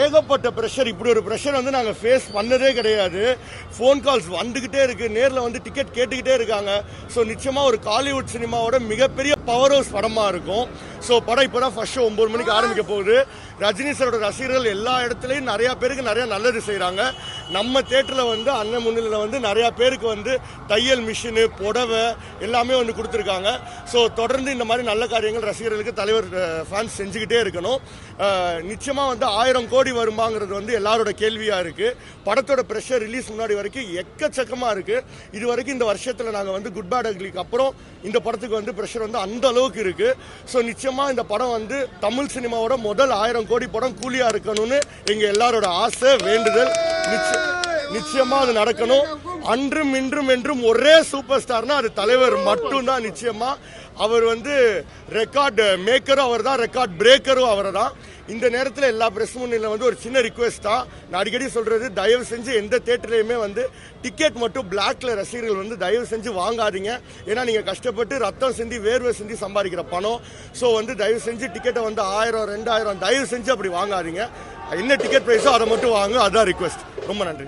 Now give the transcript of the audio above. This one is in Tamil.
ஏகப்பட்ட ப்ரெஷர். இப்படி ஒரு ப்ரெஷர் வந்து நாங்கள் ஃபேஸ் பண்ணதே கிடையாது. ஃபோன் கால்ஸ் வந்துக்கிட்டே இருக்கு, நேரில் வந்து டிக்கெட் கேட்டுக்கிட்டே இருக்காங்க. ஸோ நிச்சயமாக ஒரு காலிவுட் சினிமாவோட மிகப்பெரிய பவர் ஹவுஸ் படமாக இருக்கும். ஸோ படம் இப்போ தான் ஃபர்ஸ்ட் ஷோ 9 மணிக்கு ஆரம்பிக்க போகுது. ரஜினி சாரோட ரசிகர்கள் எல்லா இடத்துலையும் நிறையா பேருக்கு நிறையா நல்லது செய்கிறாங்க. நம்ம தேட்டரில் வந்து அண்ணன் முன்னிலையில் வந்து நிறையா பேருக்கு வந்து தையல் மிஷினு, புடவை எல்லாமே வந்து கொடுத்துருக்காங்க. ஸோ தொடர்ந்து இந்த மாதிரி நல்ல காரியங்கள் ரசிகர்களுக்கு தலைவர் ஃபேன்ஸ் செஞ்சுக்கிட்டே இருக்கணும். நிச்சயமாக வந்து 1000 கோடி வருமாங்கிறது வந்து எல்லாரோட கேள்வியாக இருக்குது. படத்தோட ப்ரெஷர் ரிலீஸ் முன்னாடி வரைக்கும் எக்கச்சக்கமாக இருக்குது. இது வரைக்கும் இந்த வருஷத்தில் நாங்கள் வந்து குட் பேட் அக்லிக்கு அப்புறம் இந்த படத்துக்கு வந்து ப்ரெஷர் வந்து அந்த அளவுக்கு இருக்குது. ஸோ நிச்சயமாக இந்த படம் வந்து தமிழ் சினிமாவோட முதல் 1000 கோடி படம் கூலியாக இருக்கணும்னு எங்கள் எல்லாரோட ஆசை, வேண்டுதல். நிச்சயமாக அது நடக்கணும். அன்றும் இன்றும் என்றும் ஒரே சூப்பர் ஸ்டார்னா அது தலைவர் மட்டும்தான். நிச்சயமாக அவர் வந்து ரெக்கார்ட் மேக்கரும் அவர் தான், ரெக்கார்ட் பிரேக்கரும் அவர் தான். இந்த நேரத்தில் எல்லா பிரஸ் முன்னிலையில் வந்து ஒரு சின்ன ரிக்வெஸ்ட் தான். நான் அடிக்கடி சொல்றது, தயவு செஞ்சு எந்த தேட்டர்லையுமே வந்து டிக்கெட் மட்டும் பிளாக்ல ரசிகர்கள் வந்து தயவு செஞ்சு வாங்காதீங்க. ஏன்னா நீங்க கஷ்டப்பட்டு ரத்தம் சிந்தி வேர்வை சிந்தி சம்பாதிக்கிற பணம். ஸோ வந்து தயவு செஞ்சு டிக்கெட்டை வந்து 1000 2000 தயவு செஞ்சு அப்படி வாங்காதீங்க. என்ன டிக்கெட் பிரைஸோ அதை மட்டும் வாங்க. அதான் ரிக்வெஸ்ட். ரொம்ப நன்றி.